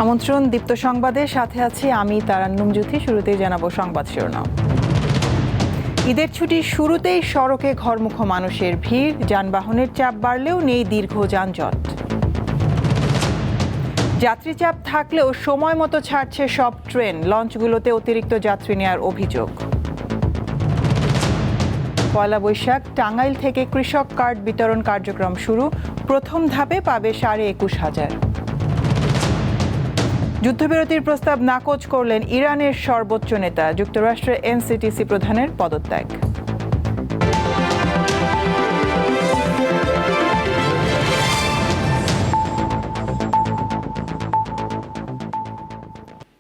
আমন্ত্রণ দীপ্ত সংবাদে, সাথে আছি আমি তারান্নুম জ্যোতি। শুরুতেই জানাবো সংবাদ শিরোনাম। ঈদের ছুটির শুরুতেই সড়কে ঘরমুখ মানুষের ভিড়, যানবাহনের চাপ বাড়লেও নেই দীর্ঘ যানজট। যাত্রী চাপ থাকলেও সময় মতো ছাড়ছে সব ট্রেন, লঞ্চগুলোতে অতিরিক্ত যাত্রী নেওয়ার অভিযোগ। পয়লা বৈশাখ টাঙ্গাইল থেকে কৃষক কার্ড বিতরণ কার্যক্রম শুরু, প্রথম ধাপে পাবে 21,500। যুদ্ধবিরতির প্রস্তাব নাকচ করলেন ইরানের সর্বোচ্চ নেতা, যুক্তরাষ্ট্রের এনসিটিসি প্রধানের পদত্যাগ।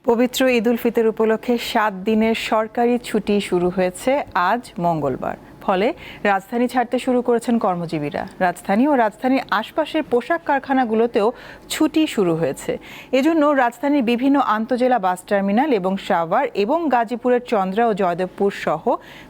পবিত্র ঈদ উল ফিতর উপলক্ষে 7 দিনের সরকারি ছুটি শুরু হয়েছে আজ মঙ্গলবার। ফলে রাজধানী ছাড়তে শুরু করেছেন কর্মজীবীরা। রাজধানী ও রাজধানীর আশপাশের পোশাক কারখানাগুলোতেও ছুটি শুরু হয়েছে। এজন্য রাজধানীর বিভিন্ন আন্তজেলা বাস টার্মিনাল এবং সাভার এবং গাজীপুরের চন্দ্রা ও জয়দেবপুর সহ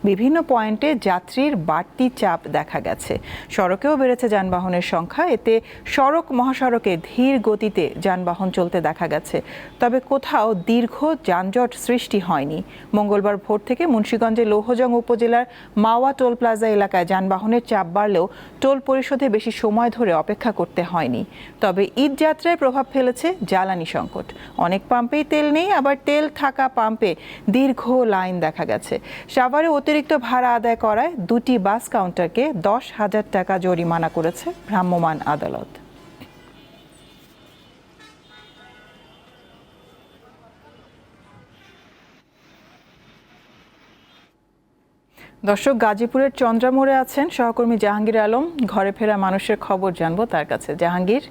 বিভিন্ন পয়েন্টে যাত্রীর বাড়তি চাপ দেখা গেছে। সড়কেও বেড়েছে যানবাহনের সংখ্যা। এতে সড়ক মহাসড়কে ধীর গতিতে যানবাহন চলতে দেখা গেছে, তবে কোথাও দীর্ঘ যানজট সৃষ্টি হয়নি। মঙ্গলবার ভোর থেকে মুন্সিগঞ্জের লৌহজং উপজেলার মাওয়া টোল প্লাজা এলাকায় যানবাহনের চাপ বাড়লেও টোল পরিশোধে বেশি সময় ধরে অপেক্ষা করতে হয়নি। তবে ঈদ যাত্রায় প্রভাব ফেলেছে জ্বালানি সংকট। অনেক পাম্পেই তেল নেই, আবার তেল থাকা পাম্পে দীর্ঘ লাইন দেখা গেছে। সাভারে অতিরিক্ত ভাড়া আদায় করায় 2টি বাস কাউন্টারকে 10,000 টাকা জরিমানা করেছে ভ্রাম্যমাণ আদালত। দর্শক, গাজীপুরের চন্দ্রা মোড়ে আছেন সহকর্মী জাহাঙ্গীর আলম। ঘরে ফেরা মানুষের খবর জানবো তার কাছে। জাহাঙ্গীর,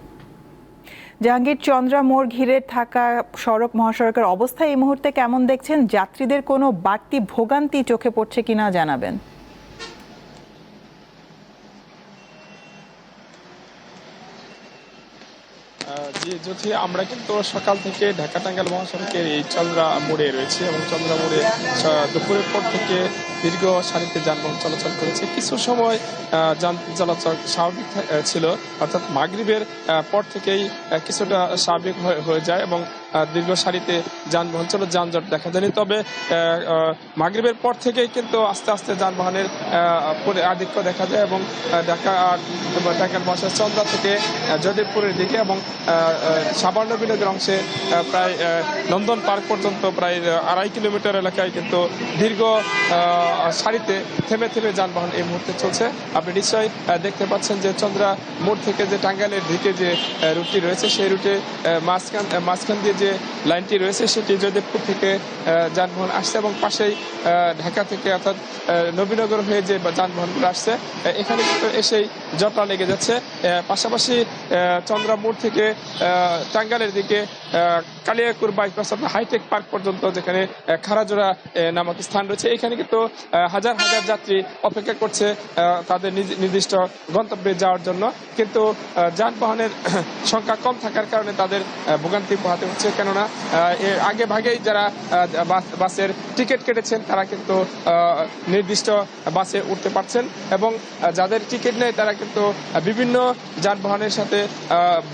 চন্দ্রা মোড় ঘিরে থাকা সড়ক মহাসড়কের অবস্থা এই মুহূর্তে কেমন দেখছেন? যাত্রীদের কোনো বাড়তি ভোগান্তি চোখে পড়ছে কিনা জানাবেন। জি জ্যোতি, আমরা কিন্তু সকাল থেকে ঢাকা টাঙ্গাইল মহাসড়কের এই চন্দ্রা মোড়ে রয়েছে এবং চন্দ্রা মোড়ে দুপুরের পর থেকে দীর্ঘ সারিতে যানবাহন চলাচল করেছে। কিছু সময় যান চলাচল স্বাভাবিক ছিল, অর্থাৎ মাগরিবের পর থেকেই কিছুটা স্বাভাবিক হয়ে যায় এবং দীর্ঘ সারিতে যানবাহন যানজট দেখা যায়নি। তবে মাগরিবের পর থেকেই কিন্তু আস্তে আস্তে যানবাহনের আধিক্য দেখা যায় এবং ঢাকার মহাসড়ক চন্দ্রা থেকে জয়দেবপুরের দিকে এবং সাবান্ন বিনোদের অংশে প্রায় নন্দন পার্ক পর্যন্ত প্রায় 2.5 কিলোমিটার এলাকায় কিন্তু দীর্ঘ সারিতে থেমে থেমে যানবাহন এই মুহূর্তে চলছে। আপনি নিশ্চয়ই দেখতে পাচ্ছেন যে চন্দ্রা মোড় থেকে যে টাঙ্গাইলের দিকে যে রুটটি রয়েছে, সেই রুটে মাঝখান দিয়ে যে লাইনটি রয়েছে সেটি জয়দেবপুর থেকে যানবাহন আসছে এবং পাশেই ঢাকা থেকে অর্থাৎ নবীনগর হয়ে যে যানবাহনগুলো আসছে এখানে কিন্তু এসেই জটলা লেগে যাচ্ছে। পাশাপাশি চন্দ্রা মোড় থেকে টাঙ্গাইলের দিকে কালিয়াকুর বাইপাস হাইটেক পার্ক পর্যন্ত যেখানে খারাজোড়া নামক স্থান রয়েছে, এখানে কিন্তু হাজার হাজার যাত্রী অপেক্ষা করছে তাদের নির্দিষ্ট গন্তব্যে যাওয়ার জন্য। কিন্তু যানবাহনের সংখ্যা কম থাকার কারণে তাদের ভোগান্তি পোহাতে হচ্ছে, কেননা আগে ভাগেই যারা বাসের টিকিট কেটেছেন তারা কিন্তু নির্দিষ্ট বাসে উঠতে পারছেন এবং যাদের টিকিট নেই তারা কিন্তু বিভিন্ন যানবাহনের সাথে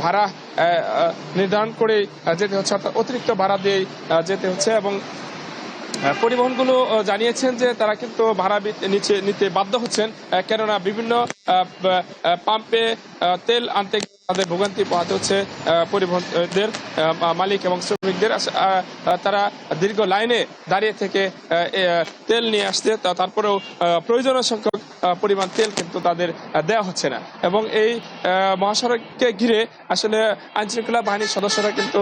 ভাড়া নির্ধারণ করে যেতে হচ্ছে, অর্থাৎ অতিরিক্ত ভাড়া দিয়ে যেতে হচ্ছে। এবং পরিবহনগুলো জানিয়েছেন যে তারা কিন্তু ভাড়া নিতে বাধ্য হচ্ছেন, কেননা বিভিন্ন পাম্পে তেল আনতে তাদের ভোগান্তি পোহাতে হচ্ছে পরিবহনদের মালিক এবং শ্রমিকদের। তারা দীর্ঘ লাইনে দাঁড়িয়ে থেকে তেল নিয়ে আসছে, তারপরেও প্রয়োজনীয় সংখ্যক পরিমাণ তেল কিন্তু তাদের দেওয়া হচ্ছে না। এবং এই মহাসড়ককে ঘিরে আসলে আইনশৃঙ্খলা বাহিনীর সদস্যরা কিন্তু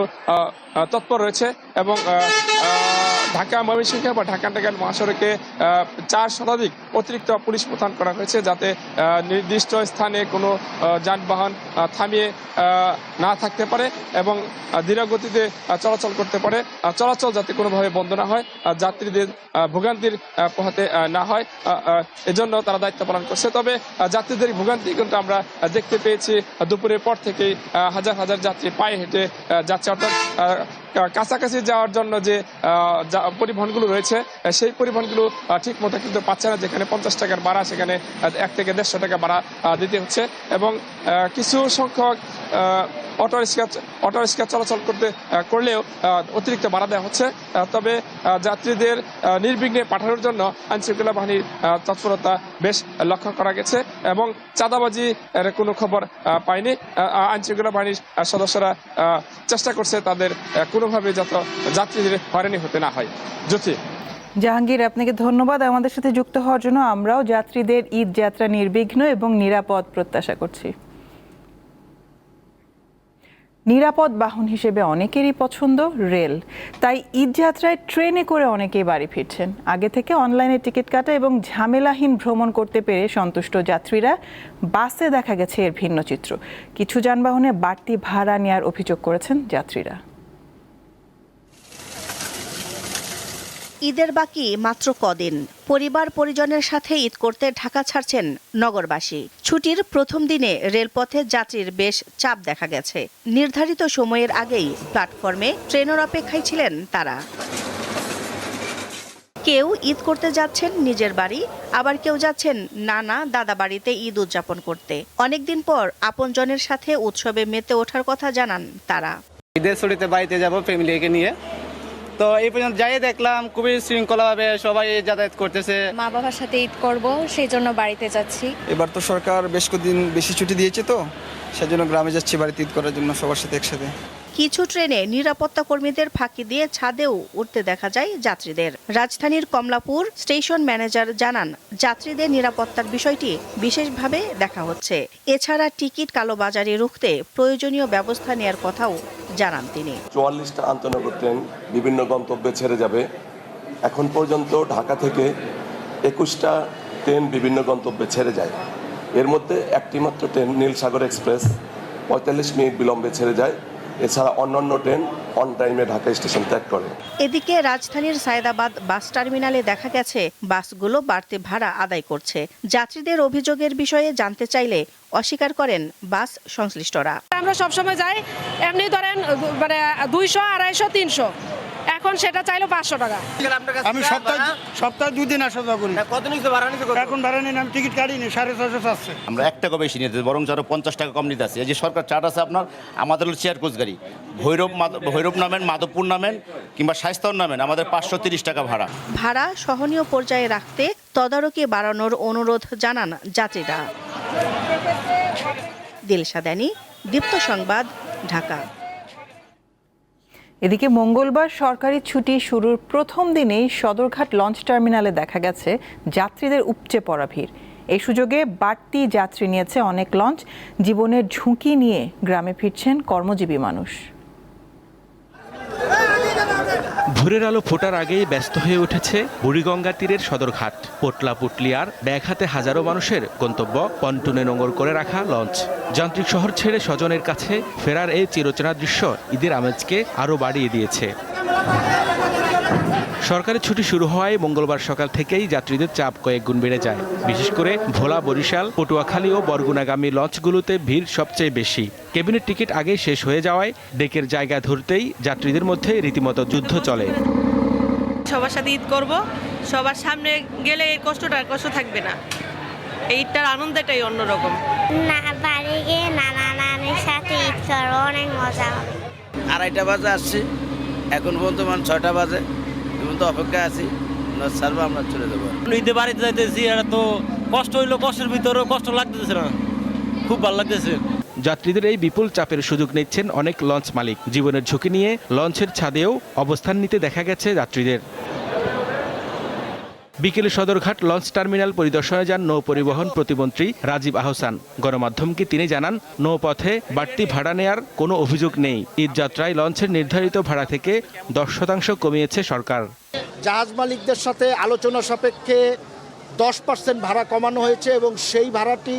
তৎপর রয়েছে এবং ঢাকা ময়মনসিংহ বা ঢাকা টাঙ্গাইল মহাসড়কে 4 শতাধিক অতিরিক্ত পুলিশ মোতায়েন করা হয়েছে, যাতে নির্দিষ্ট স্থানে কোনো যানবাহন থামিয়ে না থাকতে পারে এবং ধীরগতিতে চলাচল করতে পারে। চলাচল যাতে কোনোভাবে বন্ধ না হয়, যাত্রীদের ভোগান্তির পোহাতে না হয়, এজন্য তারা দায়িত্ব পালন করছে। তবে যাত্রীদের ভোগান্তি কিন্তু আমরা দেখতে পেয়েছি, দুপুরের পর থেকেই হাজার হাজার যাত্রী পায়ে হেঁটে যাচ্ছে, অর্থাৎ কাছাকাছি যাওয়ার জন্য যে পরিবহনগুলো রয়েছে সেই পরিবহনগুলো ঠিক মতো কিন্তু পাচ্ছে না। যেখানে 50 টাকার ভাড়া সেখানে 1 থেকে 150 টাকা ভাড়া দিতে হচ্ছে এবং কিছু সংখ্যক অটো রিক্সা চলাচল করলেও অতিরিক্ত ভাড়া দেওয়া হচ্ছে। তবে যাত্রীদের নির্বিঘ্নে পাঠানোর জন্য আইনশৃঙ্খলা বাহিনীর তৎপরতা বেশ লক্ষ্য করা গেছে এবং চাঁদাবাজি এর কোনো খবর পায়নি। আইনশৃঙ্খলা বাহিনীর সদস্যরা চেষ্টা করছে তাদের কোনোভাবে যাত্রীদের হয়রানি হতে না হয়। জ্যোতি। জাহাঙ্গীর, আপনাকে ধন্যবাদ আমাদের সাথে যুক্ত হওয়ার জন্য। আমরাও যাত্রীদের ঈদ যাত্রা নির্বিঘ্ন এবং নিরাপদ প্রত্যাশা করছি। নিরাপদ বাহন হিসেবে অনেকেরই পছন্দ রেল, তাই ঈদ যাত্রায় ট্রেনে করে অনেকেই বাড়ি ফিরছেন। আগে থেকে অনলাইনে টিকিট কাটা এবং ঝামেলাহীন ভ্রমণ করতে পেরে সন্তুষ্ট যাত্রীরা। বাসে দেখা গেছে এর ভিন্ন চিত্র। কিছু যানবাহনে বাড়তি ভাড়া নেওয়ার অভিযোগ করেছেন যাত্রীরা। ঈদের বাকি মাত্র কদিন, পরিবার পরিজনের সাথে ঈদ করতে ঢাকা ছাড়ছেন নগরবাসী। ছুটির প্রথম দিনে রেলপথে যাত্রীর বেশ চাপ দেখা গেছে। নির্ধারিত সময়ের আগেই প্ল্যাটফর্মে ট্রেনের অপেক্ষায় ছিলেন তারা। কেউ ঈদ করতে যাচ্ছেন নিজের বাড়ি, আবার কেউ যাচ্ছেন নানা দাদা বাড়িতে ঈদ উদযাপন করতে। অনেকদিন পর আপনজনের সাথে উৎসবে মেতে ওঠার কথা জানান তারা। ঈদের ছুটিতে বাড়িতে যাব ফ্যামিলিকে নিয়ে, তো এই পর্যন্ত যাই দেখলাম খুবই শৃঙ্খলাভাবে সবাই যাতায়াত করতেছে। মা বাবার সাথে ঈদ করব, সেই জন্য বাড়িতে যাচ্ছি। এবার তো সরকার বেশ কদিন বেশি ছুটি দিয়েছে, তো সেজন্য গ্রামে যাচ্ছি বাড়িতে ঈদ করার জন্য সবার সাথে একসাথে। কিছু ট্রেনে নিরাপত্তা কর্মীদের ফাঁকি দিয়ে ছাদেও উঠতে দেখা যায় যাত্রীদের। রাজধানীর কমলাপুর স্টেশন ম্যানেজার জানান, যাত্রীদের নিরাপত্তার বিষয়টি বিশেষভাবে দেখা হচ্ছে। এছাড়া টিকিট কালোবাজারি রুখতে প্রয়োজনীয় ব্যবস্থা নেওয়ার কথাও জানান তিনি। 44টা আন্তনগর ট্রেন বিভিন্ন গন্তব্যে ছেড়ে যাবে। এখন পর্যন্ত ঢাকা থেকে 21টা ট্রেন বিভিন্ন গন্তব্যে ছেড়ে যায়। এর মধ্যে একটি মাত্র ট্রেন নীলসাগর এক্সপ্রেস 45 মিনিট বিলম্বে ছেড়ে যায়। এছাড়া অন্যান্য ট্রেন অন টাইমে ঢাকা স্টেশন ত্যাগ করে। এদিকে রাজধানীর সায়েদাবাদ বাস টার্মিনালে দেখা গেছে বাসগুলো বাড়তি ভাড়া আদায় করছে। যাত্রীদের অভিযোগের বিষয়ে জানতে চাইলে অস্বীকার করেন বাস সংশ্লিষ্টরা। আমরা সবসময় যাই এমনি ধরেন মানে 200, 250, 300, এখন সেটা চাইলো 500 টাকা। আমি সপ্তাহে 2 দিন আসা যাওয়া করি। এখন ভাড়া নিন, আমি টিকিট কাটিনি, 650 আছে। আমরা 1 টাকা বেশি নিতে, বরং আরো 50 টাকা কম নিতে আছে। এই যে সরকার চার্ট আছে আপনার, আমাদের চেয়ার কোচ গাড়ি ভৈরব নামেন, মাধবপুর নামেন কিংবা শাইস্তার নামেন, আমাদের 530 টাকা ভাড়া। ভাড়া সহনীয় পর্যায়ে রাখতে তদারকি বাড়ানোর অনুরোধ জানান যাত্রীরা। দিলশাদানি, দীপ্ত সংবাদ, ঢাকা। এদিকে মঙ্গলবার সরকারি ছুটি শুরুর প্রথম দিনেই সদরঘাট লঞ্চ টার্মিনালে দেখা গেছে যাত্রীদের উপচে পড়া ভিড়। এই সুযোগে বাড়তি যাত্রী নিয়েছে অনেক লঞ্চ। জীবনের ঝুঁকি নিয়ে গ্রামে ফিরছেন কর্মজীবী মানুষ। ভোরের আলো ফোটার আগেই ব্যস্ত হয়ে উঠেছে বুড়িগঙ্গা তীরের সদরঘাট। পোটলা পুটলিয়ার ব্যাগ হাতে হাজারো মানুষের গন্তব্য পন্টুনে নোঙর করে রাখা লঞ্চ। যান্ত্রিক শহর ছেড়ে স্বজনের কাছে ফেরার এই চিরচেনা দৃশ্য ঈদের আমেজকে আরও বাড়িয়ে দিয়েছে। সরকারি ছুটি শুরু হওয়ায় মঙ্গলবার সকাল থেকেই যাত্রীদের চাপ কয়েক গুণ বেড়ে যায়। বিশেষ করে ভোলা, বরিশাল, পটুয়াখালী ও বরগুনাগামী লঞ্চগুলোতে ভিড় সবচেয়ে বেশি। কেবিনের টিকিট আগেই শেষ হয়ে যাওয়ায় ডেকের জায়গা ধরতেই যাত্রীদের মধ্যে রীতিমতো যুদ্ধ চলে। সবার সাথে ঈদ করব, সবার সামনে গেলে এই কষ্ট থাকবে না। এইটার আনন্দটাই অন্যরকম। না, বাড়ি গিয়ে নানা নানির সাথে ঈদ করবো, অনেক মজা হবে। 2:30 বাজে আসছি, এখন পর্যন্ত 6টা বাজে তো অপেক্ষা আছি, ছাড়বো আমরা চলে যাবো। ঈদে বাড়িতে যাইতেছি, এটা তো কষ্ট হইলো, কষ্টের ভিতরেও কষ্ট লাগতেছে না, খুব ভালো লাগতেছে। যাত্রীদের এই বিপুল চাপের সুযোগ নিচ্ছেন অনেক লঞ্চ মালিক। জীবনের ঝুঁকি নিয়ে লঞ্চের ছাদেও অবস্থান নিতে দেখা গেছে যাত্রীদের। বিকেলে সদরঘাট লঞ্চ টার্মিনাল পরিদর্শনে যান নৌ পরিবহন প্রতিমন্ত্রী রাজীব আহসান। গণমাধ্যমকে তিনি জানান, নৌপথে বাড়তি ভাড়া নেয়ার কোনো অভিযোগ নেই। ঈদ যাত্রায় লঞ্চের নির্ধারিত ভাড়া থেকে 10% কমিয়েছে সরকার। জাহাজ মালিকদের সাথে আলোচনা সাপেক্ষে 10% ভাড়া কমানো হয়েছে এবং সেই ভাড়াটি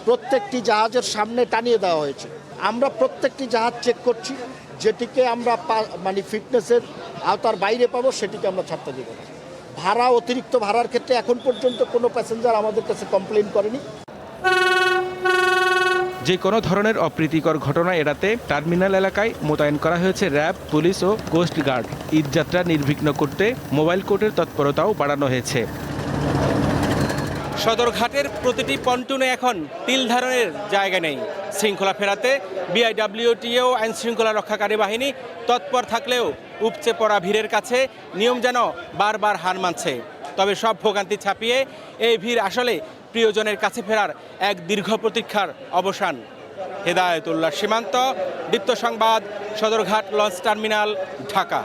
প্রত্যেকটি জাহাজের সামনে টানিয়ে দেওয়া হয়েছে। আমরা প্রত্যেকটি জাহাজ চেক করছি, যেটিকে আমরা মানে ফিটনেসের আওতার বাইরে পাবো সেটিকে আমরা ছাড়তে দেব না। ভাড়া, অতিরিক্ত ভাড়ার ক্ষেত্রে এখন পর্যন্ত কোনো প্যাসেঞ্জার আমাদের কাছে কমপ্লেন করেনি। যে কোনো ধরনের অপ্রীতিকর ঘটনা এড়াতে টার্মিনাল এলাকায় মোতায়েন করা হয়েছে র্যাব, পুলিশ ও কোস্ট গার্ড। ঈদযাত্রা নির্বিঘ্ন করতে মোবাইল কোর্টের তৎপরতাও বাড়ানো হয়েছে। সদরঘাটের প্রতিটি পন্টুনে এখন তিল ধারণের জায়গা নেই। শৃঙ্খলা ফেরাতে বিআইডব্লিউটিও আইন শৃঙ্খলা রক্ষাকারী বাহিনী তৎপর থাকলেও উপচে পড়া ভিড়ের কাছে নিয়ম যেন বারবার হার মানছে। তবে সব ভোগান্তি ছাপিয়ে এই ভিড় আসলে প্রিয়জনের কাছে ফেরার এক দীর্ঘ প্রতীক্ষার অবসান। হেদায়েতুল্লাহ সীমান্ত, দীপ্ত সংবাদ, সদরঘাট লঞ্চ টার্মিনাল, ঢাকা।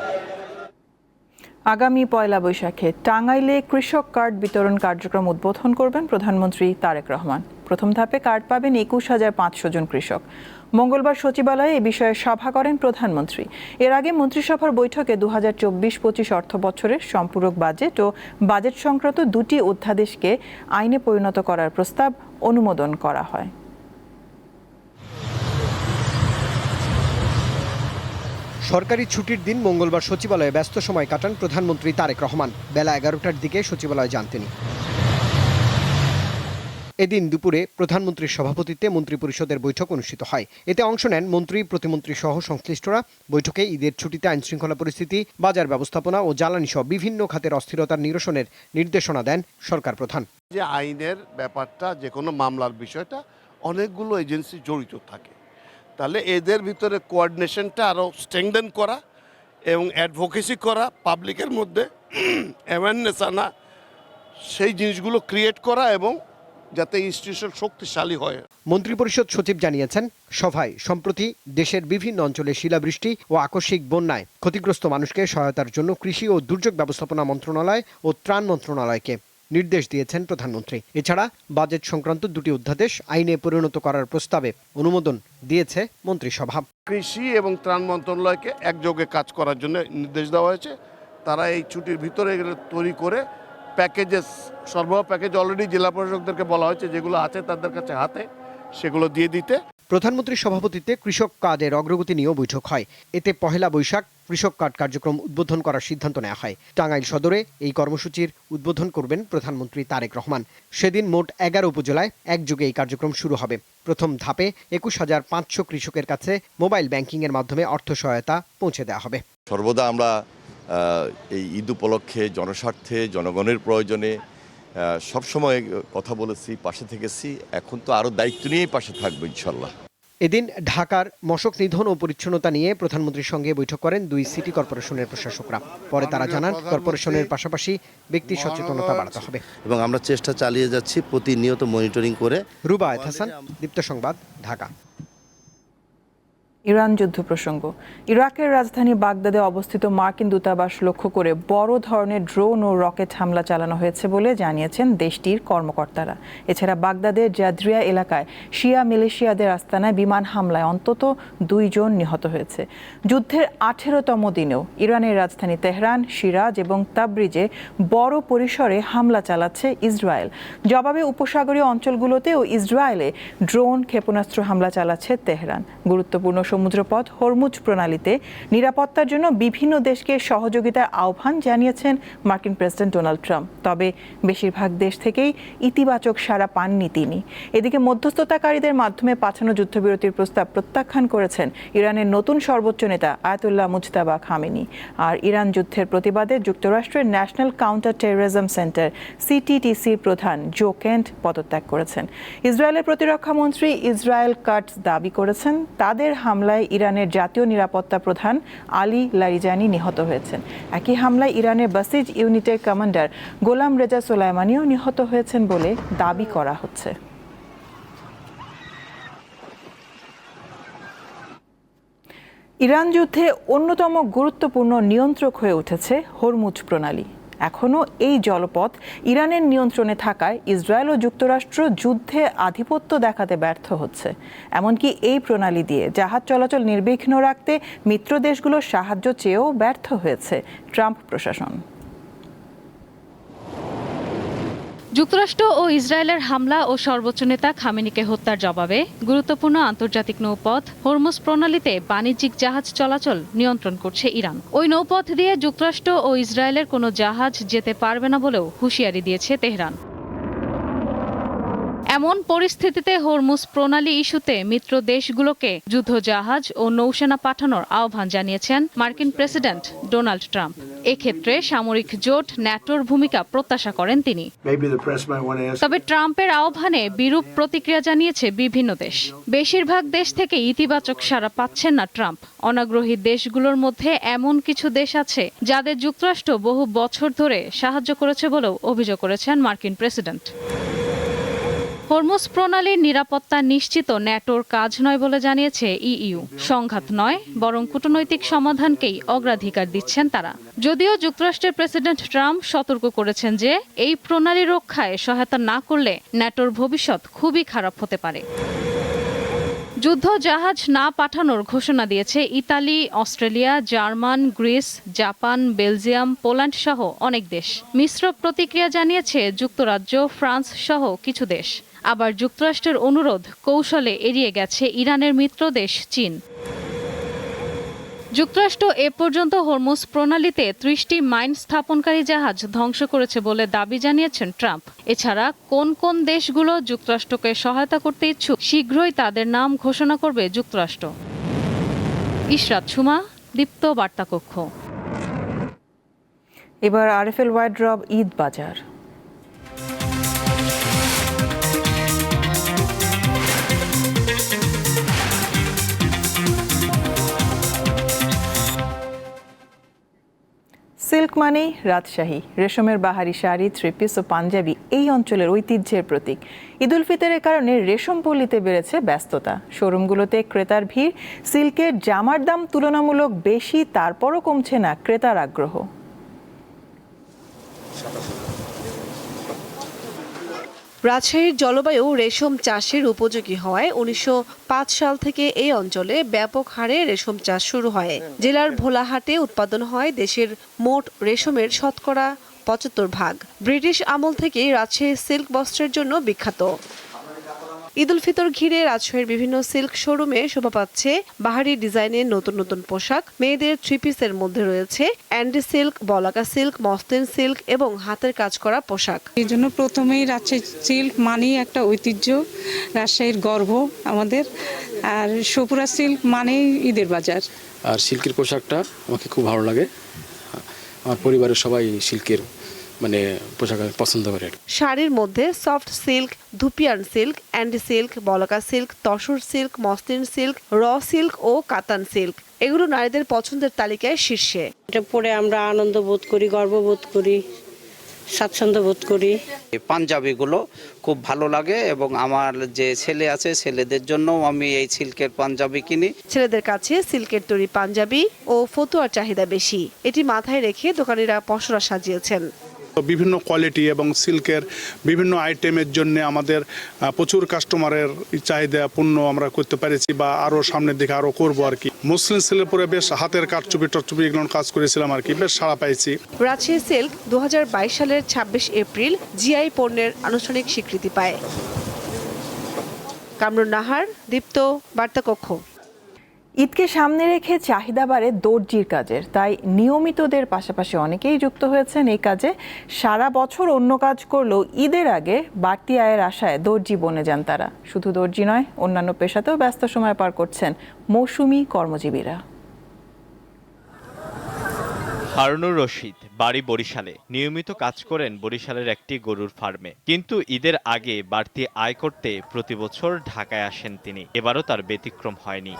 আগামী পয়লা বৈশাখে টাঙ্গাইলে কৃষক কার্ড বিতরণ কার্যক্রম উদ্বোধন করবেন প্রধানমন্ত্রী তারেক রহমান। প্রথম ধাপে কার্ড পাবেন ২১,৫০০ জন কৃষক। মঙ্গলবার সচিবালয়ে এ বিষয়ে সভা করেন প্রধানমন্ত্রী। এর আগে মন্ত্রিসভার বৈঠকে ২০২৪-২৫ অর্থ বছরের সম্পূরক বাজেট ও বাজেট সংক্রান্ত দুটি অধ্যাদেশকে আইনে পরিণত করার প্রস্তাব অনুমোদন করা হয়। সরকারি ছুটির দিন মঙ্গলবার সচিবালয়ে ব্যস্ত সময় কাটান প্রধানমন্ত্রী তারেক রহমান। বেলা ১১টার দিকে সচিবালয়ে যান তিনি। এদিন দুপুরে প্রধানমন্ত্রীর সভাপতিত্বে মন্ত্রিপরিষদের বৈঠক অনুষ্ঠিত হয়। এতে অংশ নেন মন্ত্রী, প্রতিমন্ত্রী সহ সংশ্লিষ্টরা। বৈঠকে ঈদের ছুটিতে আইনশৃঙ্খলা পরিস্থিতি, বাজার ব্যবস্থাপনা ও জ্বালানি সহ বিভিন্ন খাতের অস্থিরতার নিরসনের নির্দেশনা দেন সরকার প্রধান। যে আইনের ব্যাপারটা, যে কোনো মামলার বিষয়টা অনেকগুলো এজেন্সি জড়িত থাকে, তাহলে এদের ভিতরে কোঅর্ডিনেশনটা আরও স্ট্রেংথেন করা এবং অ্যাডভোকেসি করা, পাবলিকের মধ্যে অ্যাওয়ারনেস আনা, সেই জিনিসগুলো ক্রিয়েট করা এবং যাতে ইনস্টিটিউশন শক্তিশালী হয়। মন্ত্রিপরিষদ সচিব জানিয়েছেন, সভায় সম্প্রতি দেশের বিভিন্ন অঞ্চলে শিলাবৃষ্টি ও আকস্মিক বন্যায় ক্ষতিগ্রস্ত মানুষকে সহায়তার জন্য কৃষি ও দুর্যোগ ব্যবস্থাপনা মন্ত্রণালয় ও ত্রাণ মন্ত্রণালয়কে নির্দেশ দিয়েছেন প্রধানমন্ত্রী। এছাড়া বাজেট সংক্রান্ত দুটি অধ্যাদেশ আইনে পরিণত করার প্রস্তাবে অনুমোদন দিয়েছে মন্ত্রিসভা। কৃষি এবং ত্রাণ মন্ত্রণালয়কে একযোগে কাজ করার জন্য নির্দেশ দেওয়া হয়েছে। তারা এই ছুটির ভিতরে এগুলো তৈরি করে প্যাকেজেস, সরবরাহ প্যাকেজ অলরেডি জেলা প্রশাসকদেরকে বলা হয়েছে, যেগুলো আছে তাদের কাছে হাতে সেগুলো দিয়ে দিতে। প্রধানমন্ত্রীর সভাপতিত্বে কৃষক কার্ডের অগ্রগতি নিয়েও বৈঠক হয়। এতে পহেলা বৈশাখ কৃষক কার্ড কার্যক্রম উদ্বোধন করার সিদ্ধান্ত নেওয়া হয়। টাঙ্গাইল সদরে এই কর্মসূচির উদ্বোধন করবেন প্রধানমন্ত্রী তারেক রহমান। সেদিন মোট 11 উপজেলায় একযোগে এই কার্যক্রম শুরু হবে। প্রথম ধাপে ২১,৫০০ কৃষকের কাছে মোবাইল ব্যাংকিংয়ের মাধ্যমে অর্থ সহায়তা পৌঁছে দেওয়া হবে। সর্বদা আমরা এই ঈদ উপলক্ষে জনস্বার্থে, জনগণের প্রয়োজনে সবসময় কথা বলেছি, পাশে থেকেছি। এখন তো আরও দায়িত্ব নিয়েই পাশে থাকবো ইনশাল্লাহ। এদিন ঢাকার মশক নিধন ও পরিচ্ছন্নতা নিয়ে প্রধানমন্ত্রীর সঙ্গে বৈঠক করেন 2 সিটি কর্পোরেশনের প্রশাসকরা। পরে তারা জানান, কর্পোরেশনের পাশাপাশি ব্যক্তি সচেতনতা বাড়াতে হবে এবং আমরা চেষ্টা চালিয়ে যাচ্ছি প্রতিনিয়ত মনিটরিং করে। রুবায়েত হাসান, দীপ্ত সংবাদ, ঢাকা। ইরান যুদ্ধ প্রসঙ্গ। ইরাকের রাজধানী বাগদাদে অবস্থিত মার্কিন দূতাবাস লক্ষ্য করে বড় ধরনের ড্রোন ও রকেট হামলা চালানো হয়েছে বলে জানিয়েছেন দেশটির কর্মকর্তারা। এছাড়া বাগদাদের জাদ্রিয়া এলাকায় শিয়া মিলিশিয়াদের আস্তানায় বিমান হামলায় অন্তত 2 জন নিহত হয়েছে। যুদ্ধের 18তম দিনেও ইরানের রাজধানী তেহরান, শিরাজ এবং তাবরিজে বড় পরিসরে হামলা চালাচ্ছে ইসরায়েল। জবাবে উপসাগরীয় অঞ্চলগুলোতেও ইসরায়েলে ড্রোন, ক্ষেপণাস্ত্র হামলা চালাচ্ছে তেহরান। গুরুত্বপূর্ণ সমুদ্রপথ হরমুজ প্রণালীতে নিরাপত্তার জন্য বিভিন্ন দেশকে সহযোগিতার আহ্বান জানিয়েছেন মার্কিন প্রেসিডেন্ট ডোনাল্ড ট্রাম্প। তবে বেশিরভাগ দেশ থেকেই ইতিবাচক সাড়া পাননি তিনি। এদিকে মধ্যস্থতাকারীদের মাধ্যমে পাঠানো যুদ্ধবিরতির প্রস্তাব প্রত্যাখ্যান করেছেন ইরানের নতুন সর্বোচ্চ নেতা আয়াতুল্লাহ মুজতাবা খামেনি। আর ইরান যুদ্ধের প্রতিবাদে যুক্তরাষ্ট্রের ন্যাশনাল কাউন্টার টেররিজম সেন্টার সিটিটিসির প্রধান জো কেন্ট পদত্যাগ করেছেন। ইসরায়েলের প্রতিরক্ষা মন্ত্রী ইসরায়েল কাটস দাবি করেছেন, তাদের হামলায় ইরানের জাতীয় নিরাপত্তা প্রধান আলী লারিজানি নিহত হয়েছেন। একই হামলায় ইরানের বাসিজ ইউনিটের কমান্ডার গোলাম রেজা সোলাইমানিও নিহত হয়েছেন বলে দাবি করা হচ্ছে। ইরান যুদ্ধে অন্যতম গুরুত্বপূর্ণ নিয়ন্ত্রক হয়ে উঠেছে হরমুজ প্রণালী। এখনও এই জলপথ ইরানের নিয়ন্ত্রণে থাকায় ইসরায়েল ও যুক্তরাষ্ট্র যুদ্ধে আধিপত্য দেখাতে ব্যর্থ হচ্ছে। এমনকি এই প্রণালী দিয়ে জাহাজ চলাচল নির্বিঘ্ন রাখতে মিত্র দেশগুলোর সাহায্য চেয়েও ব্যর্থ হয়েছে ট্রাম্প প্রশাসন। যুক্তরাষ্ট্র ও ইসরায়েলের হামলা ও সর্বোচ্চ নেতা খামেনিকে হত্যার জবাবে গুরুত্বপূর্ণ আন্তর্জাতিক নৌপথ হরমুজ প্রণালীতে বাণিজ্যিক জাহাজ চলাচল নিয়ন্ত্রণ করছে ইরান। ওই নৌপথ দিয়ে যুক্তরাষ্ট্র ও ইসরায়েলের কোনো জাহাজ যেতে পারবে না বলেও হুঁশিয়ারি দিয়েছে তেহরান। এমন পরিস্থিতিতে হরমুজ প্রণালী ইস্যুতে মিত্র দেশগুলোকে যুদ্ধজাহাজ ও নৌসেনা পাঠানোর আহ্বান জানিয়েছেন মার্কিন প্রেসিডেন্ট ডোনাল্ড ট্রাম্প। এক্ষেত্রে সামরিক জোট ন্যাটোর ভূমিকা প্রত্যাশা করেন তিনি। তবে ট্রাম্পের আহ্বানে বিরূপ প্রতিক্রিয়া জানিয়েছে বিভিন্ন দেশ। বেশিরভাগ দেশ থেকে ইতিবাচক সাড়া পাচ্ছেন না ট্রাম্প। অনাগ্রহী দেশগুলোর মধ্যে এমন কিছু দেশ আছে যাদের যুক্তরাষ্ট্র বহু বছর ধরে সাহায্য করেছে বলেও অভিযোগ করেছেন মার্কিন প্রেসিডেন্ট। হরমুজ প্রণালীর নিরাপত্তা নিশ্চিত ন্যাটোর কাজ নয় বলে জানিয়েছে ইইউ। সংঘাত নয়, বরং কূটনৈতিক সমাধানকেই অগ্রাধিকার দিচ্ছেন তারা। যদিও যুক্তরাষ্ট্রের প্রেসিডেন্ট ট্রাম্প সতর্ক করেছেন যে এই প্রণালী রক্ষায় সহায়তা না করলে ন্যাটোর ভবিষ্যৎ খুবই খারাপ হতে পারে। যুদ্ধ জাহাজ না পাঠানোর ঘোষণা দিয়েছে Italy, Australia, German, Greece, Japan, Belgium, Poland সহ অনেক দেশ। মিশ্র প্রতিক্রিয়া জানিয়েছে যুক্তরাজ্য, ফ্রান্স সহ কিছু দেশ। আবার যুক্তরাষ্ট্রের অনুরোধ কৌশলে এড়িয়ে গেছে ইরানের মিত্র দেশ চীন। যুক্তরাষ্ট্র এ পর্যন্ত হরমুজ প্রণালীতে ৩০টি মাইন স্থাপনকারী জাহাজ ধ্বংস করেছে বলে দাবি জানিয়েছেন ট্রাম্প। এছাড়া কোন কোন দেশগুলো যুক্তরাষ্ট্রকে সহায়তা করতে ইচ্ছুক শীঘ্রই তাদের নাম ঘোষণা করবে যুক্তরাষ্ট্র। ইশরাত সুমা, দীপ্ত বার্তা কক্ষ। এবার আরএফএল ওয়াইড্রপ ঈদ বাজার। সিল্ক মানেই রাজশাহী। রেশমের বাহারি শাড়ি, থ্রি পিস ও পাঞ্জাবি এই অঞ্চলের ঐতিহ্যের প্রতীক। ঈদ উল ফিতরের কারণে রেশম পল্লীতে বেড়েছে ব্যস্ততা। শোরুমগুলোতে ক্রেতার ভিড়। সিল্কের জামার দাম তুলনামূলক বেশি, তারপরও কমছে না ক্রেতার আগ্রহ। রাজশাহীর জলবায়ু রেশম চাষের উপযোগী হওয়ায় ১৯০৫ সাল থেকে এই অঞ্চলে ব্যাপক হারে রেশম চাষ শুরু হয়। জেলার ভোলাহাটে উৎপাদন হয় দেশের মোট রেশমের শতকরা ৭৫%। ব্রিটিশ আমল থেকেই রাজশাহী সিল্ক বস্ত্রের জন্য বিখ্যাত। ঈদ উল ফিতর ঘিরে রাজশাহীর বিভিন্ন সিল্ক শোরুমে শোভা পাচ্ছে বাহারি ডিজাইনের নতুন নতুন পোশাক। মেয়েদের থ্রি পিসের মধ্যে রয়েছে Andy silk, Balaka silk, muslin silk এবং হাতের কাজ করা পোশাক। এই জন্য প্রথমেই রাজশাহী সিল্ক মানেই একটা ঐতিহ্য, রাজশাহীর গর্ব আমাদের। আর সপুরা সিল্ক মানেই ঈদের বাজার। আর সিল্কের পোশাকটা আমাকে খুব ভালো লাগে। আমার পরিবারের সবাই সিল্কের পোশাক পছন্দ করে। শাড়ির মধ্যে soft silk, dupion silk, Andi silk, Balaka silk, tussar silk, muslin silk, raw silk ও কাতান সিল্ক এগুলো নারীদের পছন্দের তালিকায় শীর্ষে। এটা পরে আমরা আনন্দ বোধ করি, গর্ববোধ করি, স্বাচ্ছন্দ্য বোধ করি। পাঞ্জাবিগুলো খুব ভালো লাগে এবং আমার যে ছেলে আছে ছেলেদের জন্য আমি এই সিল্কের পাঞ্জাবি কিনি। ছেলেদের কাছে সিল্কের তৈরি পাঞ্জাবি ও ফতুয়ার চাহিদা বেশি। এটি মাথায় রেখে দোকানিরা পসরা সাজিয়েছেন। বিভিন্ন কোয়ালিটি এবং সিল্কের বিভিন্ন আইটেমের জন্য আমাদের প্রচুর কাস্টমারের চাহিদা পূর্ণ আমরা করতে পেরেছি বা আরও সামনের দিকে আরও করবো আর কি। মুসলিম সিল্কের পরে বেশ হাতের কারচুপি টচুপি এগুলো কাজ করেছিলাম আর কি, বেশ সাড়া পাইছি। রাজশাহী সিল্ক ২০২২ সালের ২৬ এপ্রিল জিআই পণ্যের আনুষ্ঠানিক স্বীকৃতি পায়। কামরুন নাহার, দীপ্ত বার্তা কক্ষ। ঈদকে সামনে রেখে চাহিদা বাড়ে দর্জির কাজের, তাই নিয়মিতদের পাশাপাশি অনেকেই যুক্ত হয়েছেন এই কাজে। সারা বছর অন্য কাজ করলেও ঈদের আগে বাড়তি আয়ের আশায় দর্জি বনে যান তারা। শুধু দর্জি নয়, অন্যান্য পেশাতেও ব্যস্ত সময় পার করছেন মৌসুমী কর্মজীবীরা। হারুনুর রশিদ, বাড়ি বরিশালে। নিয়মিত কাজ করেন বরিশালের একটি গরুর ফার্মে। কিন্তু ঈদের আগে বাড়তি আয় করতে প্রতি বছর ঢাকায় আসেন তিনি। এবারও তার ব্যতিক্রম হয়নি।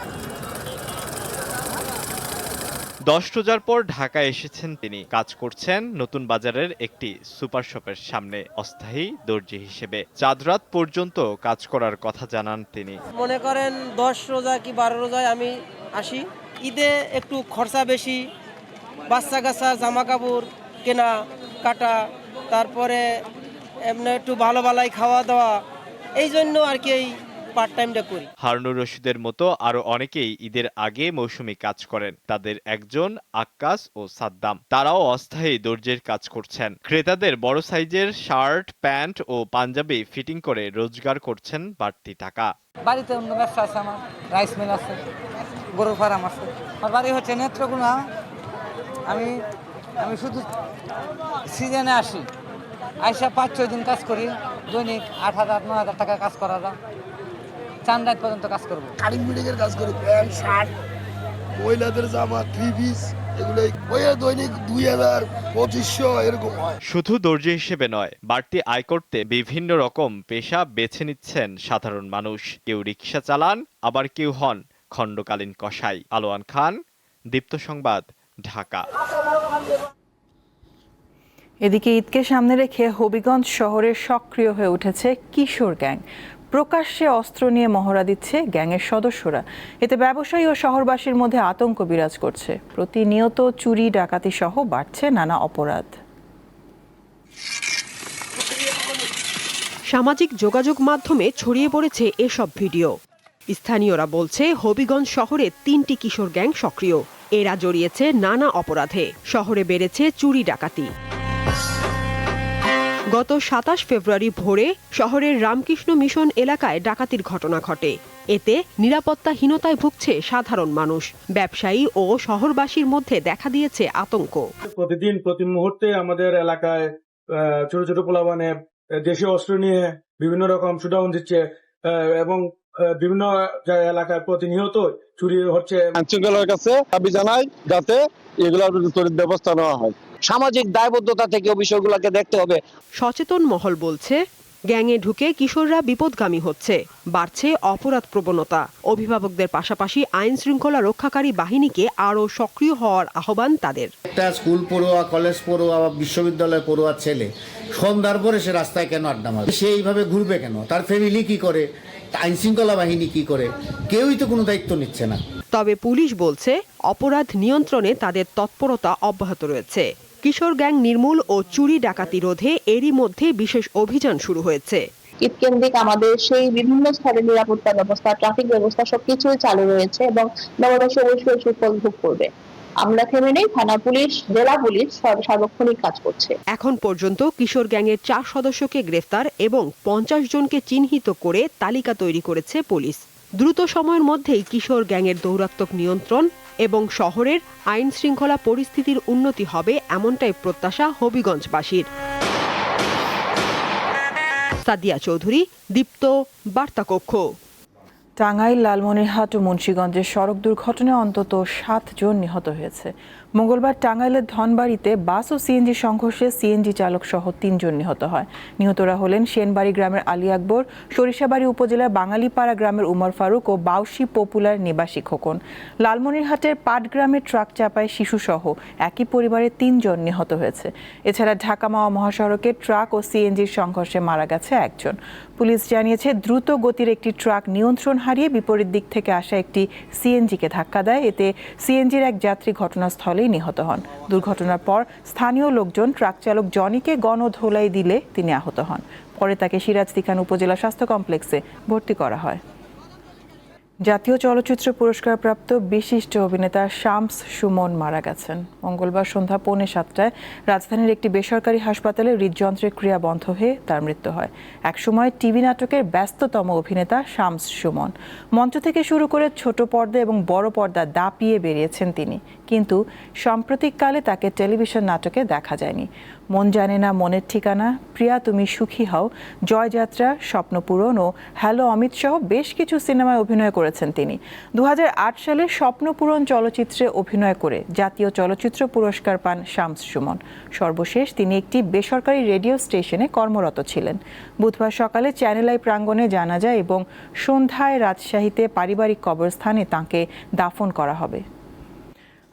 ১০ রোজার পর ঢাকায় এসেছেন তিনি। কাজ করছেন নতুন বাজারের একটি সুপার শপের সামনে অস্থায়ী দর্জি হিসেবে। চাঁদরাত পর্যন্ত কাজ করার কথা জানান তিনি। মনে করেন ১০ রোজা কি ১২ রোজায় আমি আসি। ঈদে একটু খরচা বেশি, বাচ্চা কাচ্চা জামা কাপড় কেনা কাটা, তারপরে এমনি একটু ভালো ভালাই খাওয়া দাওয়া, এই জন্য আর কি এই পার্ট টাইমটা করি। হারুনুর রশিদের মতো আরো অনেকেই ঈদের আগে মৌসুমী কাজ করেন। তাদের একজন আক্কাস ও সাদ্দাম, তারাও অস্থায়ী দর্জির কাজ করছেন। ক্রেতাদের বড় সাইজের শার্ট, প্যান্ট ও পাঞ্জাবি ফিটিং করে রোজগার করছেন বাড়তি টাকা। বাড়িতে অন্য ব্যবসা আছে, আমার রাইস মিল আছে, গরুর ফার্ম আছে। আমার বাড়ি হচ্ছে নেত্রকোনা। আমি শুধু সিজনে আসি, আইসা ৫-৬ দিন কাজ করি। দৈনিক ৮,০০০-৯,০০০ টাকা কাজ করা যায়। চান পর্যন্ত কাজ করবো। কাটিং ফিটিংয়ের কাজ করি, প্যান্ট শার্ট, মহিলাদের জামা, থ্রি পিস, এগুলো দৈনিক 2000 2500 এরকম হয়। শুধু দর্জি হিসেবে নয়, বাড়তি আয় করতে বিভিন্ন রকম পেশা বেছে নিচ্ছেন সাধারণ মানুষ। কেউ রিকশা চালান, আবার কেউ হন খণ্ডকালীন কসাই। আলোয়ান খান, দীপ্ত সংবাদ, ঢাকা। এদিকে ঈদকে সামনে রেখে হবিগঞ্জ শহরে সক্রিয় হয়ে উঠেছে কিশোর গ্যাং। প্রকাশ্যে অস্ত্র নিয়ে মহড়া দিচ্ছে গ্যাংয়ের সদস্যরা। এতে ব্যবসায়ী ও শহরবাসীর মধ্যে আতঙ্ক বিরাজ করছে। প্রতিনিয়ত চুরি, ডাকাতি সহ বাড়ছে নানা অপরাধ। সামাজিক যোগাযোগ মাধ্যমে ছড়িয়ে পড়েছে এসব ভিডিও। স্থানীয়রা বলছে হবিগঞ্জ শহরে 3টি কিশোর গ্যাং সক্রিয়। এরা জড়িয়েছে নানা অপরাধে। শহরে বেড়েছে চুরি, ডাকাতি। গত 27 ফেব্রুয়ারি ভোরে শহরের রামকৃষ্ণ মিশন এলাকায় ডাকাতির ঘটনা ঘটে। এতে নিরাপত্তাহীনতায় ভুগছে সাধারণ মানুষ। ব্যবসায়ী ও শহরবাসীর মধ্যে দেখা দিয়েছে আতঙ্ক। প্রতিদিন প্রতি মুহূর্তে আমাদের এলাকায় ছোট ছোট পোলাপানে দেশীয় অস্ত্র নিয়ে বিভিন্ন রকম শুডাউন দিচ্ছে এবং বিভিন্ন এলাকায় প্রতিনিয়ত চুরি হচ্ছে। আইনশৃঙ্খলার কাছে দাবি জানাই যাতে এগুলোর ত্বরিত ব্যবস্থা নেওয়া হয়। সামাজিক দায়বদ্ধতা থেকে বিষয়গুলোকে দেখতে হবে। সচেতন মহল বলছে, গ্যাংয়ে ঢুকে কিশোররা বিপদগামী হচ্ছে। বাড়ছে অপরাধ প্রবণতা। অভিভাবকদের পাশাপাশি আইন শৃঙ্খলা রক্ষাকারী বাহিনীকে আরও সক্রিয় হওয়ার আহ্বান তাদের। একটা স্কুল পড়ুয়া, কলেজ পড়ুয়া বা বিশ্ববিদ্যালয় পড়ুয়া ছেলে সন্ধ্যার পরে সে রাস্তায় কেন আড্ডা মারবে? সে এইভাবে ঘুরবে কেন? তার ফ্যামিলি কি করে? আইন শৃঙ্খলা বাহিনী কি করে? কেউই তো কোনো দায়িত্ব নিচ্ছে না। তবে পুলিশ বলছে, অপরাধ নিয়ন্ত্রণে তাদের তৎপরতা অব্যাহত রয়েছে। কিশোর গ্যাং নির্মূল ও চুরি, ডাকাতি রোধে এরই মধ্যে বিশেষ অভিযান শুরু হয়েছে। ঈদ কেন্দ্রিক আমাদের সেই বিভিন্ন স্তরে নিরাপত্তা ব্যবস্থা, ট্রাফিক ব্যবস্থা সবকিছুই চালু রয়েছে এবং নগরবাসী অবশ্যই সুফল ভোগ করবে। আমরা থেমে নেই, থানা পুলিশ, জেলা পুলিশ সার্বক্ষণিক কাজ করছে। এখন পর্যন্ত কিশোর গ্যাংয়ের 4 সদস্যকে গ্রেফতার এবং 50 জনকে চিহ্নিত করে তালিকা তৈরি করেছে পুলিশ। দ্রুত সময়ের মধ্যেই কিশোর গ্যাংয়ের দৌরাত্ম্য নিয়ন্ত্রণ এবং শহরের আইন শৃঙ্খলা পরিস্থিতির উন্নতি হবে, এমনটাই প্রত্যাশা হবিগঞ্জবাসীর। সাদিয়া চৌধুরী, দীপ্ত, বার্তা কক্ষ। টাঙ্গাইল, লালমনিরহাট ও মুন্সিগঞ্জের সড়ক দুর্ঘটনায় অন্তত 7 জন নিহত হয়েছে। মঙ্গলবার টাঙ্গাইলের ধনবাড়িতে বাস ও সিএনজি সংঘর্ষে সিএনজি চালক সহ 3 জন নিহত হয়। নিহতরা হলেন সেনবাড়ি গ্রামের আলী আকবর, সরিষাবাড়ি উপজেলার বাঙালিপাড়া গ্রামের উমর ফারুক ও বাউসি পপুলার নিবাসী খোকন। লালমনিরহাটের পাটগ্রামের ট্রাক চাপায় শিশুসহ একই পরিবারের 3 জন নিহত হয়েছে। এছাড়া ঢাকা মাওয়া মহাসড়কে ট্রাক ও সিএনজির সংঘর্ষে মারা গেছে 1 জন। পুলিশ জানিয়েছে, দ্রুত গতির একটি ট্রাক নিয়ন্ত্রণ হারিয়ে বিপরীত দিক থেকে আসা একটি সিএনজিকে ধাক্কা দেয়। এতে সিএনজির এক যাত্রী ঘটনাস্থলেই নিহত হন। দুর্ঘটনার পর স্থানীয় লোকজন ট্রাক চালক জনিকে গণধোলাই দিলে তিনি আহত হন। পরে তাকে সিরাজদিখান উপজেলা স্বাস্থ্য কমপ্লেক্সে ভর্তি করা হয়। জাতীয় চলচ্চিত্র পুরস্কারপ্রাপ্ত বিশিষ্ট অভিনেতা শামস সুমন মারা গেছেন। মঙ্গলবার সন্ধ্যা 6:45 রাজধানীর একটি বেসরকারি হাসপাতালে হৃদযন্ত্রের ক্রিয়া বন্ধ হয়ে তার মৃত্যু হয়। একসময় টিভি নাটকের ব্যস্ততম অভিনেতা শামস সুমন। মঞ্চ থেকে শুরু করে ছোট পর্দা এবং বড় পর্দা দাপিয়ে বেরিয়েছেন তিনি, কিন্তু সাম্প্রতিককালে তাকে টেলিভিশন নাটকে দেখা যায়নি। মন জানে না, মনের ঠিকানা, প্রিয়া তুমি সুখী হও, জয়যাত্রা, স্বপ্নপূরণ ও হ্যালো অমিত সহ বেশ কিছু সিনেমায় অভিনয় করেছেন তিনি। 2008 সালে স্বপ্নপূরণ চলচ্চিত্রে অভিনয় করে জাতীয় চলচ্চিত্র পুরস্কার পান শামস সুমন। সর্বশেষ তিনি একটি বেসরকারি রেডিও স্টেশনে কর্মরত ছিলেন। বুধবার সকালে চ্যানেল আই প্রাঙ্গণে জানাজা এবং সন্ধ্যায় রাজশাহীতে পারিবারিক কবরস্থানে তাঁকে দাফন করা হবে।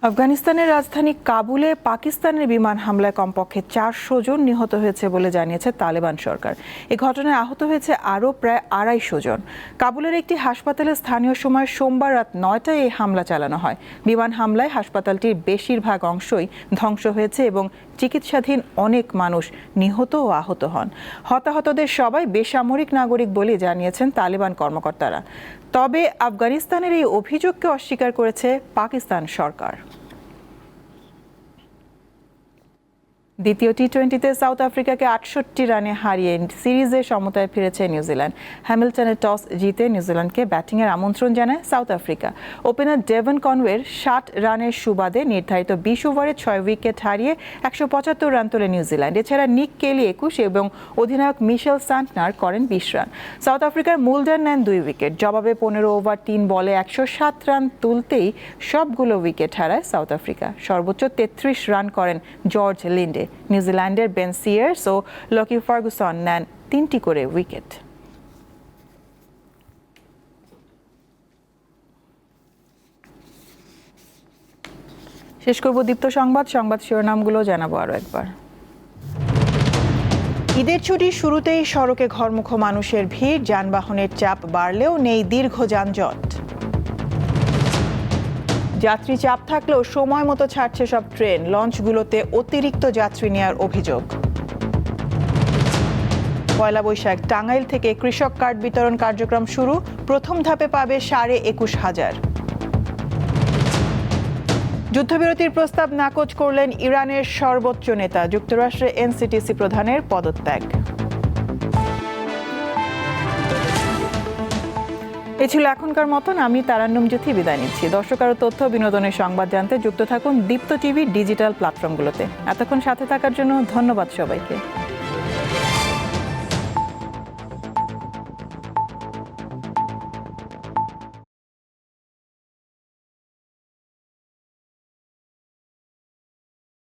আফগানিস্তানের রাজধানী কাবুলে পাকিস্তানের বিমান হামলায় কমপক্ষে 400 জন নিহত হয়েছে বলে জানিয়েছে তালেবান সরকার। এই ঘটনায় আহত হয়েছে আরও প্রায় 250 জন। কাবুলের একটি হাসপাতালে স্থানীয় সময় সোমবার রাত 9টায় এই হামলা চালানো হয়। বিমান হামলায় হাসপাতালটির বেশিরভাগ অংশই ধ্বংস হয়েছে এবং চিকিৎসাধীন অনেক মানুষ নিহত ও আহত হন। হতাহতদের সবাই বেসামরিক নাগরিক বলে জানিয়েছেন তালেবান কর্মকর্তারা। তবে আফগানিস্তানের এই অভিযোগকে অস্বীকার করেছে পাকিস্তান সরকার। দ্বিতীয় টি-20তে সাউথ আফ্রিকাকে 68 রানে হারিয়ে সিরিজে সমতায় ফিরেছে নিউজিল্যান্ড। হ্যামিল্টনে টস জিতে নিউজিল্যান্ডকে ব্যাটিংয়ের আমন্ত্রণ জানায় সাউথ আফ্রিকা। ওপেনার ডেভন কনওয়ের 60 রানের সুবাদে নির্ধারিত 20 ওভারে 6 উইকেট হারিয়ে 175 রান তোলে নিউজিল্যান্ড। এছাড়া নিক কেলি 21 এবং অধিনায়ক মিশেল সান্টনার করেন 20 রান। সাউথ আফ্রিকার মুলডার নেন 2 উইকেট। জবাবে 15 ওভার 3 বলে 107 রান তুলতেই সবগুলো উইকেট হারায় সাউথ আফ্রিকা। সর্বোচ্চ 33 রান করেন জর্জ লিন্ডে। নিউজিল্যান্ডের বেন সিয়ার্স ও লকি ফার্গুসন নেন 3টি করে উইকেট। শেষ করব দীপ্ত সংবাদ শিরোনামগুলো জানাবো আরো একবার। ঈদের ছুটির শুরুতেই সড়কে ঘরমুখ মানুষের ভিড়, যানবাহনের চাপ বাড়লেও নেই দীর্ঘ যানজট। যাত্রী চাপ থাকলেও সময় মতো ছাড়ছে সব ট্রেন, লঞ্চগুলোতে অতিরিক্ত যাত্রী নেওয়ার অভিযোগ। পয়লা বৈশাখ টাঙ্গাইল থেকে কৃষক কার্ড বিতরণ কার্যক্রম শুরু, প্রথম ধাপে পাবে 21,500। যুদ্ধবিরতির প্রস্তাব নাকচ করলেন ইরানের সর্বোচ্চ নেতা, যুক্তরাষ্ট্রে এনসিটিসি প্রধানের পদত্যাগ। এ ছিল এখনকার মতন। আমি তারান্নুম জ্যোতি বিদায় নিচ্ছি। দর্শক আরও তথ্য বিনোদনের সংবাদ জানতে যুক্ত থাকুন দীপ্ত টিভি ডিজিটাল প্ল্যাটফর্মগুলোতে। এতক্ষণ সাথে থাকার জন্য ধন্যবাদ সবাইকে।